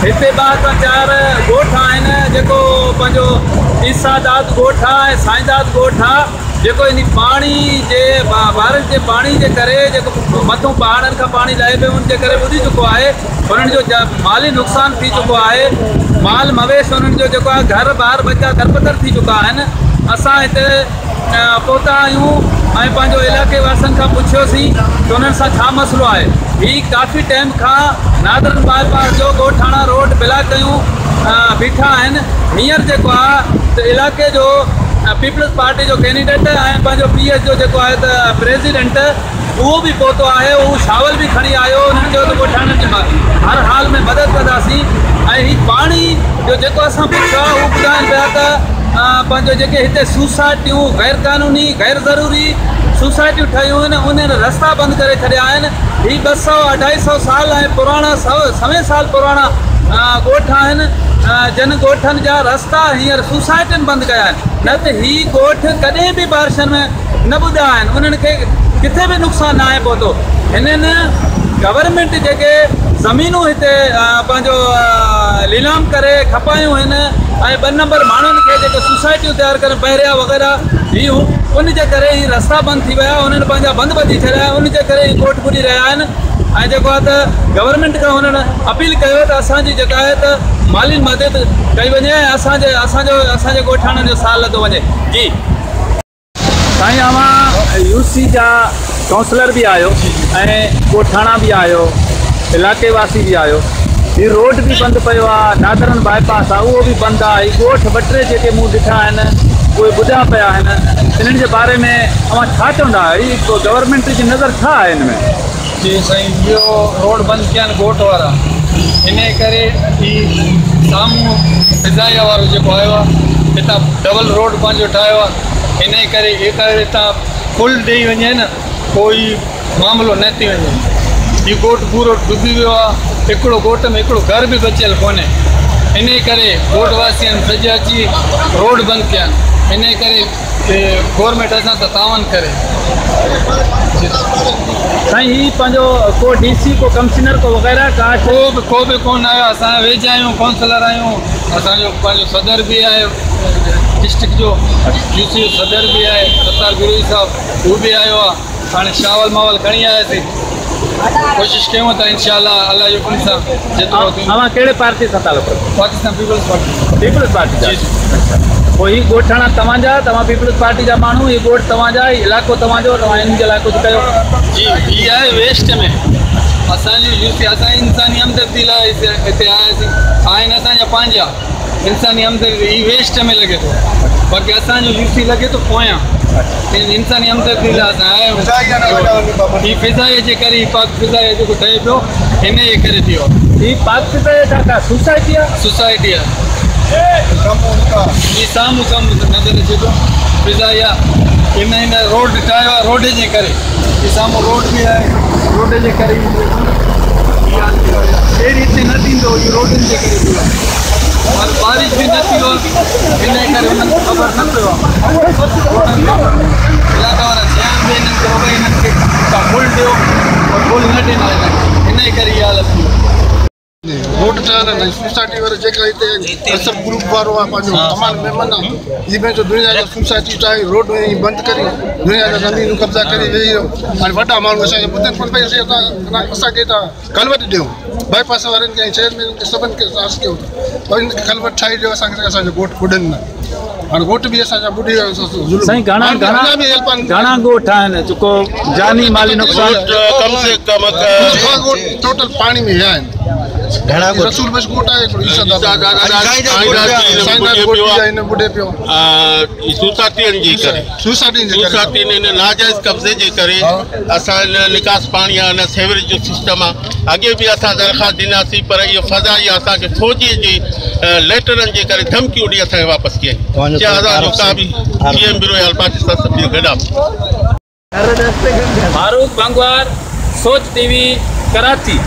हिते 2 खां 4 ॻोठ आहिनि जेको पंहिंजो ईसादात ॻोठ आहे, साईंदात ॻोठ आहे, जेको इन पाणी जे बारिश जे पाणी जे करे जेको मथां पहाड़नि खां पाणी लहे पियो उनजे करे ॿुॾी चुको आहे। उन्हनि जो माली नुक़सानु थी चुको आहे, माल मवेश उन्हनि जो जेको आहे घर ॿार बच्चा दरबदर थी चुका आहिनि। असां हिते पहुता आहियूं ऐं पंहिंजो इलाइक़े वासियुनि खां पुछियोसीं त उन्हनि सां छा मसइलो आहे। ही काफ़ी टाइम खां नादरन बाईपास जो ॻोठाणा रोड ब्लॉक कयूं बीठा आहिनि। हींअर जेको आहे त इलाइक़े जो पीपल्स पार्टी जो कैंडिडेट ऐं पंहिंजो PS जो जेको आहे त प्रेसिडेंट उहो बि पहुतो आहे, उहो शावल बि खणी आयो। उन्हनि जो ॻोठाणनि जी हर हाल में मदद कंदासीं। ऐं ही पाणी जो जेको असां पुछियो आहे उहो ॿुधाइनि पिया त पंहिंजो जेके हिते सोसाइटियूं गैर क़ानूनी गैर ज़रूरी सोसाइटियूं ठहियूं आहिनि उन्हनि रस्ता बंदि करे छॾिया आहिनि। ही 200-250 साल ऐं पुराणा 100 साल पुराणा ॻोठ आहिनि, जिन ॻोठनि जा रस्ता हींअर सोसाइटियुनि बंदि कया आहिनि। न त ही ॻोठ कॾहिं बि बारिशनि में न ॿुधा आहिनि, उन्हनि खे किथे बि नुक़सानु न आहे पहुतो। हिननि गवर्नमेंट जेके ज़मीनूं हिते पंहिंजो नीलाम करे खपायूं आहिनि ऐं 2 नंबर माण्हुनि खे जेके सोसाइटियूं तयारु कनि पहिरियां वग़ैरह हीअ उनजे करे ही रस्ता बंदि थी विया, उन्हनि पंहिंजा बंदि ॿधी छॾिया, उनजे करे ही ॻोठ ॿुॾी रहिया आहिनि। ऐं जेको आहे त गवर्नमेंट खां हुननि अपील कयो त असांजी जेका आहे त माली मदद कई वञे ऐं असांजे ॻोठाणनि जो साथ लधो वञे। जी साईं, अवां UC जा काउंसलर बि आहियो ऐं ॻोठाणा बि आहियो, इलाइक़े वासी बि आहियो। ही रोड बि बंदि पियो आहे, नादरन बाईपास आहे उहो बि बंदि आहे। ही ॻोठ 2-3 जेके मूं ॾिठा आहिनि उहे ॿुधा पिया आहिनि। इन्हनि जे बारे में अवां छा चवंदा? ही गवर्नमेंट जी नज़र छा आहे हिन में? जी साईं, इहो रोड बंदि कया आहिनि ॻोठ वारा, इन करे ही साम्हूं फिज़ाइया वारो जेको आयो आहे हितां डबल रोड पंहिंजो ठाहियो आहे। इन करे हितां पुल ॾेई वञे न कोई मामिलो न थी वञे। हीउ ॻोठ पूरो डुबी वियो आहे, हिकिड़ो ॻोठ में हिकिड़ो घर बि बचियल कोन्हे। इन करे ॻोठ वासियुनि सॼा अची रोड बंदि कया आहिनि। इन करे गवर्नमेंट असां सां तावन करे। साईं, ही पंहिंजो को DC को कमिश्नर को वग़ैरह को बि कोन आयो। असां वेझ आहियूं, काउंसलर आहियूं, असांजो पंहिंजो सदर बि आहे डिस्ट्रिक्ट जो, UC सदर बि आहे सत्तार गुरुई साहब, उहो बि आयो आहे। हाणे शावल मावल खणी आयासीं, कोशिशि कयूं था इंशाअल्लाह अल्लाह जो हुकुम सां जेतिरो थी। अवां कहिड़े पार्टी सां तालुक़ु रखो? Pakistan peoples party. Peoples party जा? अच्छा। पोइ ही ॻोठाणा तव्हांजा, तव्हां पीपल्स पार्टी जा माण्हू, ही ॻोठ तव्हांजा, इलाइक़ो तव्हांजो, तव्हां इन जे लाइ कुझु कयो? जी, हीअ आहे वेस्ट में असांजो UC, असां इंसानी हमदर्दी लाइ हिते आयासीं। आहिनि असांजा पंहिंजा इंसानी हमदर्दी, ही वेस्ट में लॻे थो, बाक़ी असांजो UC लॻे थो पोयां। इंसानी हमदर्दी लाइ असां आया आहियूं। ही फिज़ाइया जे करे, पाक फिज़ाइया जेको ठहे पियो हिन जे करे थियो। ही पाक फिज़ाइया छा सोसाइटी आहे? सोसाइटी आहे। ही साम्हूं नज़र अचे थो फिज़ाइया। हिन रोड ठाहियो आहे रोड जे करे। ही साम्हूं रोड बि आहे, रोड जे करे अहिड़ी हिते न थींदो, इहो रोडनि जे करे थियो आहे। और बारिश भी न थी, हिन करे उन्हनि ख़बर न पियो आहे। इलाइक़ा वारा ध्यानु बि हिननि खे भई हिननि खे तव्हां पुल ॾियो और पुल न ॾिनो हिन करे इहा हालत थी। रोड ठहियल सोसाइटी वारा जेका हिते असर ग्रुप वारो आहे पंहिंजो तमामु महिमान आहे। हीअ पंहिंजो दुनिया जो सोसाइटी ठाही, रोड बंदि करी, दुनिया जा ज़मीनूं कब्ज़ा करे वेही रहियो। हाणे वॾा माण्हू असांखे ॿुधनि कोन पई, असांखे तव्हां कलवट ॾियो बाईपास वारनि खे ऐं चेयरमैन खे सभिनि खे सास कयो और हिनखे कलवट ठाहे ॾियो असांखे, असांजो ॻोठ ॿुॾनि न। हाणे ॻोठ बि असांजा ॿुॾी विया। साईं, घणा ॻोठ आहिनि जेको जानी माली नुक़सान? कम से कम टोटल पाणी में विया आहिनि। रसूल बस ॻोठ आहे, सोसाइटी नाजाइज़ कब्ज़े जे करे असां निकास पाणी आहे न सेवरेज जो सिस्टम आहे। अॻे बि असां दरख़्वास्त ॾिनासीं पर इहो फज़ाई असांखे फौजी जी लेटरनि जे करे धमकियूं ॾेई असांखे वापसि कयईं। 4000 जो का बि GM बिरो पाकिस्तान सभिनी गॾा। फारूक बंगवार, सोच TV, कराची।